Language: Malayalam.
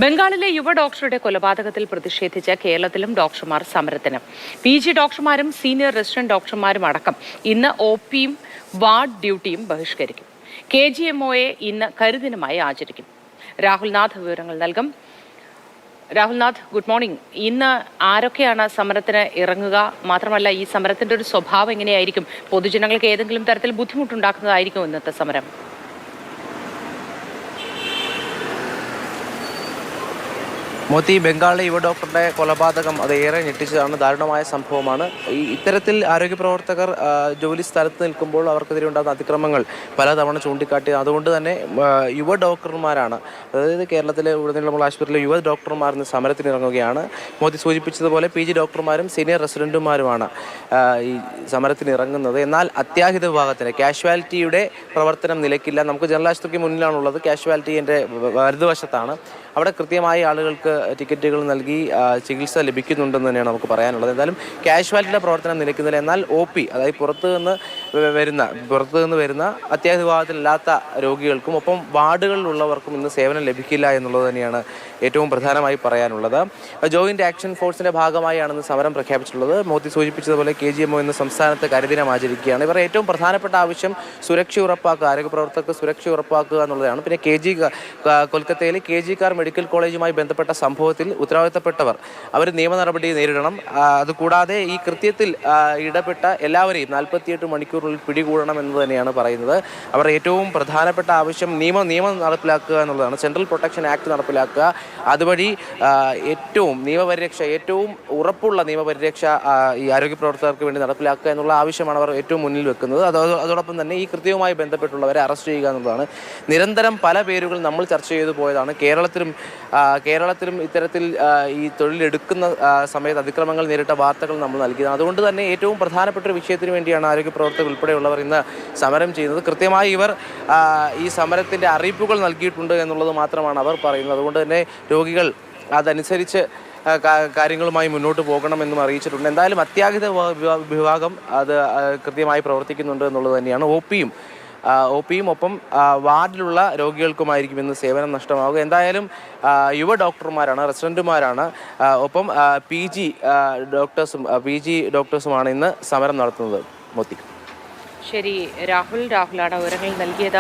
ബംഗാളിലെ യുവ ഡോക്ടറുടെ കൊലപാതകത്തിൽ പ്രതിഷേധിച്ച് കേരളത്തിലും ഡോക്ടർമാർ സമരത്തിന്. PG ഡോക്ടർമാരും സീനിയർ റെസിഡന്റ് ഡോക്ടർമാരും അടക്കം ഇന്ന് OPയും വാർഡ് ഡ്യൂട്ടിയും ബഹിഷ്കരിക്കും. KGMOയെ ഇന്ന് കരിദിനമായി ആചരിക്കും. രാഹുൽനാഥ് വിവരങ്ങൾ നൽകും. Rahulnath, good morning. ഇന്ന് ആരൊക്കെയാണ് സമരത്തിന് ഇറങ്ങുക? മാത്രമല്ല, ഈ സമരത്തിന്റെ ഒരു സ്വഭാവം എങ്ങനെയായിരിക്കും? പൊതുജനങ്ങൾക്ക് ഏതെങ്കിലും തരത്തിൽ ബുദ്ധിമുട്ടുണ്ടാക്കുന്നതായിരിക്കും ഇന്നത്തെ സമരം? മോത്തി, ബംഗാളിലെ യുവ ഡോക്ടറുടെ കൊലപാതകം അത് ഏറെ ഞെട്ടിച്ചതാണ്. ദാരുണമായ സംഭവമാണ്. ഇത്തരത്തിൽ ആരോഗ്യ പ്രവർത്തകർ ജോലി സ്ഥലത്ത് നിൽക്കുമ്പോൾ അവർക്കെതിരെ ഉണ്ടാകുന്ന അതിക്രമങ്ങൾ പലതവണ ചൂണ്ടിക്കാട്ടി. അതുകൊണ്ട് തന്നെ യുവ ഡോക്ടർമാരാണ്, അതായത് കേരളത്തിലെ ഉടനീളമുള്ള ആശുപത്രിയിലെ യുവ ഡോക്ടർമാർ ഇന്ന് സമരത്തിനിറങ്ങുകയാണ്. മോദി സൂചിപ്പിച്ചതുപോലെ PG ഡോക്ടർമാരും സീനിയർ റെസിഡന്റുമാരുമാണ് ഈ സമരത്തിനിറങ്ങുന്നത്. എന്നാൽ അത്യാഹിത വിഭാഗത്തിന് കാഷ്വാലിറ്റിയുടെ പ്രവർത്തനം നിലയ്ക്കില്ല. നമുക്ക് ജനറൽ ആശുപത്രിക്ക് മുന്നിലാണുള്ളത്. കാഷ്വാലിറ്റി എൻ്റെ വലതുവശത്താണ്. അവിടെ കൃത്യമായി ആളുകൾക്ക് ടിക്കറ്റുകൾ നൽകി ചികിത്സ ലഭിക്കുന്നുണ്ടെന്ന് തന്നെയാണ് നമുക്ക് പറയാനുള്ളത്. എന്തായാലും കാഷ്വാലിറ്റിയുടെ പ്രവർത്തനം നിലയ്ക്കുന്നില്ല. എന്നാൽ OP, അതായത് പുറത്തു നിന്ന് വരുന്ന അത്യാഹിത വിഭാഗത്തിലില്ലാത്ത രോഗികൾക്കും ഒപ്പം വാർഡുകളിലുള്ളവർക്കും ഇന്ന് സേവനം ലഭിക്കില്ല എന്നുള്ളത് തന്നെയാണ് ഏറ്റവും പ്രധാനമായി പറയാനുള്ളത്. ജോയിന്റ് ആക്ഷൻ ഫോഴ്സിന്റെ ഭാഗമായാണ് സമരം പ്രഖ്യാപിച്ചിട്ടുള്ളത്. മോദി സൂചിപ്പിച്ചതുപോലെ KGMO ഇന്ന് സംസ്ഥാനത്ത് കരിദിനം ആചരിക്കുകയാണ്. ഇവർ ഏറ്റവും പ്രധാനപ്പെട്ട ആവശ്യം സുരക്ഷ ഉറപ്പാക്കുക, ആരോഗ്യ പ്രവർത്തകർക്ക് സുരക്ഷ ഉറപ്പാക്കുക എന്നുള്ളതാണ്. പിന്നെ കൊൽക്കത്തയിലെ KG കാർ മെഡിക്കൽ കോളേജുമായി ബന്ധപ്പെട്ട സംഭവത്തിൽ ഉത്തരവാദിത്തപ്പെട്ടവർ അവർ നിയമ നടപടി നേരിടണം. അതുകൂടാതെ ഈ കൃത്യത്തിൽ ഇടപെട്ട എല്ലാവരെയും 48 മണിക്കൂറിനുള്ളിൽ പിടികൂടണം എന്ന് തന്നെയാണ് പറയുന്നത്. അവർ ഏറ്റവും പ്രധാനപ്പെട്ട ആവശ്യം നിയമം നടപ്പിലാക്കുക എന്നുള്ളതാണ്. സെൻട്രൽ പ്രൊട്ടക്ഷൻ ആക്ട് നടപ്പിലാക്കുക, അതുവഴി ഏറ്റവും ഉറപ്പുള്ള നിയമപരിരക്ഷ ഈ ആരോഗ്യ പ്രവർത്തകർക്ക് വേണ്ടി നടപ്പിലാക്കുക എന്നുള്ള ആവശ്യമാണ് അവർ ഏറ്റവും മുന്നിൽ വെക്കുന്നത്. അതോടൊപ്പം തന്നെ ഈ കൃത്യവുമായി ബന്ധപ്പെട്ടുള്ളവരെ അറസ്റ്റ് ചെയ്യുക എന്നുള്ളതാണ്. നിരന്തരം പല പേരുകൾ നമ്മൾ ചർച്ച ചെയ്തു പോയതാണ്. കേരളത്തിലും ഇത്തരത്തിൽ ഈ തൊഴിലെടുക്കുന്ന സമയത്ത് അതിക്രമങ്ങൾ നേരിട്ട വാർത്തകൾ നമ്മൾ നൽകിയതാണ്. അതുകൊണ്ട് തന്നെ ഏറ്റവും പ്രധാനപ്പെട്ട ഒരു വിഷയത്തിന് വേണ്ടിയാണ് ആരോഗ്യ പ്രവർത്തകർ ഉൾപ്പെടെയുള്ളവർ ഇന്ന് സമരം ചെയ്യുന്നത്. കൃത്യമായി ഇവർ ഈ സമരത്തിൻ്റെ അറിയിപ്പുകൾ നൽകിയിട്ടുണ്ട് എന്നുള്ളത് മാത്രമാണ് അവർ പറയുന്നത്. അതുകൊണ്ട് തന്നെ രോഗികൾ അതനുസരിച്ച് കാര്യങ്ങളുമായി മുന്നോട്ട് പോകണമെന്നും അറിയിച്ചിട്ടുണ്ട്. എന്തായാലും അത്യാഹിത വിഭാഗം അത് കൃത്യമായി പ്രവർത്തിക്കുന്നുണ്ട് എന്നുള്ളത് തന്നെയാണ്. OPയും ഒപ്പം വാർഡിലുള്ള രോഗികൾക്കുമായിരിക്കും ഇന്ന് സേവനം നഷ്ടമാവുക. എന്തായാലും യുവ ഡോക്ടർമാരാണ്, റെസിഡന്റുമാരാണ്, ഒപ്പം PG ഡോക്ടേഴ്സുമാണ് ഇന്ന് സമരം നടത്തുന്നത്. മോത്തി. ശരി, രാഹുലാണ് വിവരങ്ങൾ നൽകിയത്.